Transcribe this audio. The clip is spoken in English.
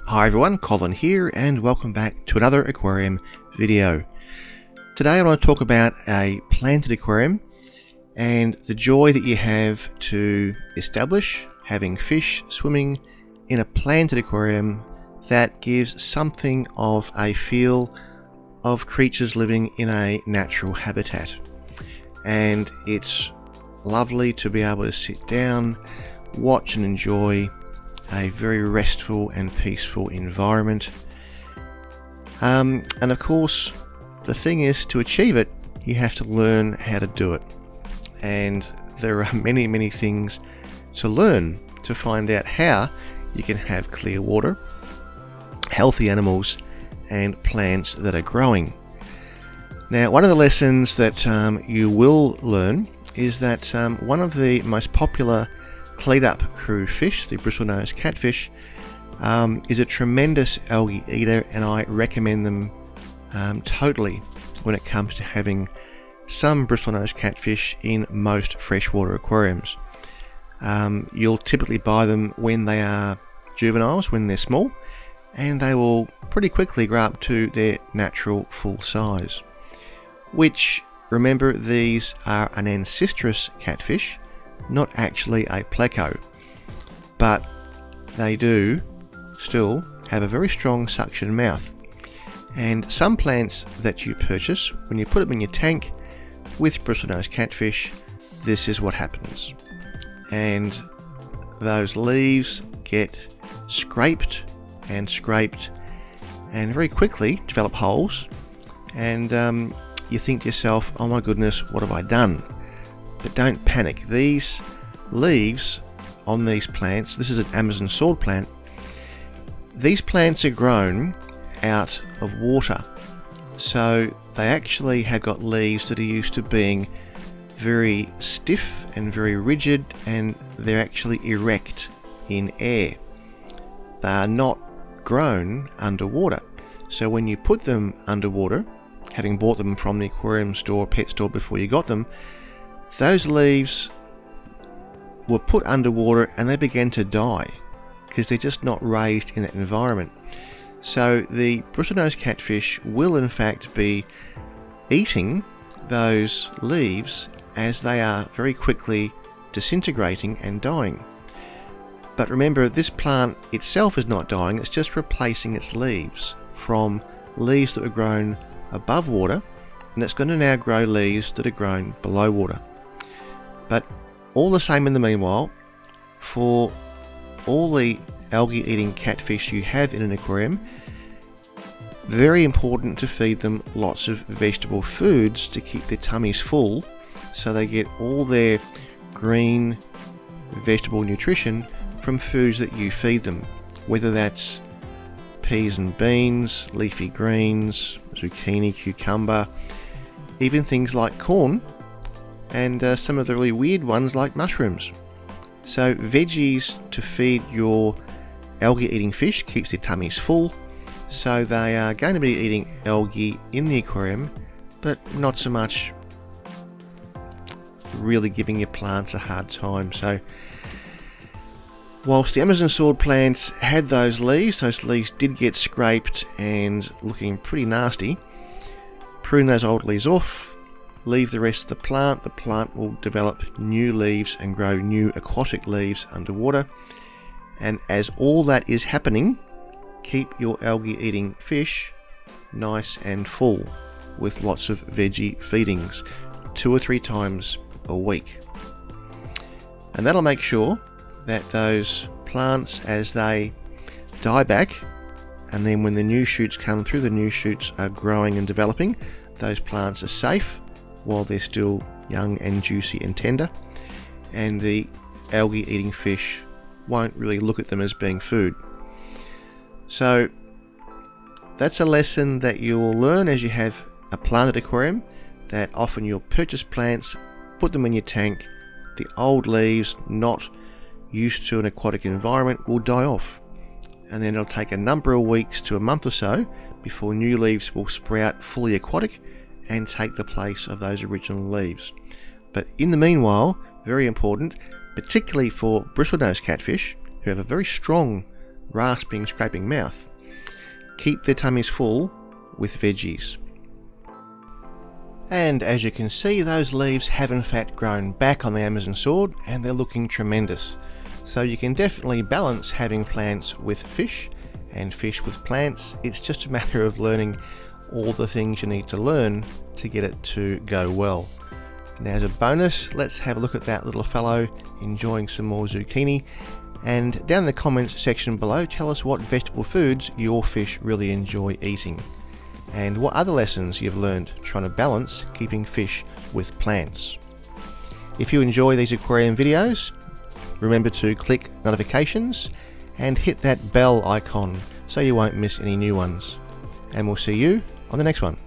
Hi everyone, Colin here and welcome back to another aquarium video. Today I want to talk about a planted aquarium and the joy that you have to establish having fish swimming in a planted aquarium that gives something of a feel of creatures living in a natural habitat. And it's lovely to be able to sit down, watch and enjoy a very restful and peaceful environment. And of course, the thing is, to achieve it, you have to learn how to do it. And there are many things to learn to find out how you can have clear water, healthy animals, and plants that are growing. Now, one of the lessons that you will learn is that one of the most popular cleat-up crew fish, the Bristlenose Catfish, is a tremendous algae eater, and I recommend them totally when it comes to having some Bristlenose Catfish in most freshwater aquariums. You'll typically buy them when they are juveniles, when they're small, and they will pretty quickly grow up to their natural full size. Which, remember, these are an ancistrous catfish, not actually a pleco, but they do still have a very strong suction mouth. And some plants that you purchase, when you put them in your tank with Bristlenose Catfish, this is what happens. And those leaves get scraped and very quickly develop holes, and you think to yourself, oh my goodness, what have I done? But don't panic. These leaves on these plants, this is an Amazon sword plant, these plants are grown out of water. So they actually have got leaves that are used to being very stiff and very rigid, and they're actually erect in air. They are not grown underwater. So when you put them underwater, having bought them from the aquarium store, pet store before you got them, those leaves were put underwater and they began to die because they're just not raised in that environment. So the Bristlenose Catfish will in fact be eating those leaves as they are very quickly disintegrating and dying. But remember, this plant itself is not dying, it's just replacing its leaves from leaves that were grown above water, and it's going to now grow leaves that are grown below water. But all the same, in the meanwhile, for all the algae eating catfish you have in an aquarium, very important to feed them lots of vegetable foods to keep their tummies full, so they get all their green vegetable nutrition from foods that you feed them, whether that's peas and beans, leafy greens, zucchini, cucumber, even things like corn, and some of the really weird ones like mushrooms. So veggies to feed your algae eating fish keeps their tummies full, so they are going to be eating algae in the aquarium, but not so much really giving your plants a hard time. So whilst the Amazon sword plants had those leaves did get scraped and looking pretty nasty. Prune those old leaves off, leave the rest of the plant will develop new leaves and grow new aquatic leaves underwater. And as all that is happening, keep your algae eating fish nice and full with lots of veggie feedings 2 or 3 times a week. And that'll make sure that those plants, as they die back, and then when the new shoots come through, the new shoots are growing and developing, those plants are safe while they're still young and juicy and tender, and the algae eating fish won't really look at them as being food. So that's a lesson that you will learn as you have a planted aquarium, that often you'll purchase plants, put them in your tank, the old leaves not used to an aquatic environment will die off, and then it'll take a number of weeks to a month or so before new leaves will sprout fully aquatic and take the place of those original leaves. But in the meanwhile, very important, particularly for Bristlenose catfish, who have a very strong rasping, scraping mouth. Keep their tummies full with veggies. And as you can see, those leaves have in fact grown back on the Amazon sword, and they're looking tremendous. So you can definitely balance having plants with fish and fish with plants. It's just a matter of learning all the things you need to learn to get it to go well. Now, as a bonus, let's have a look at that little fellow enjoying some more zucchini. And down in the comments section below, tell us what vegetable foods your fish really enjoy eating, and what other lessons you've learned trying to balance keeping fish with plants. If you enjoy these aquarium videos, remember to click notifications and hit that bell icon so you won't miss any new ones. And we'll see you on the next one.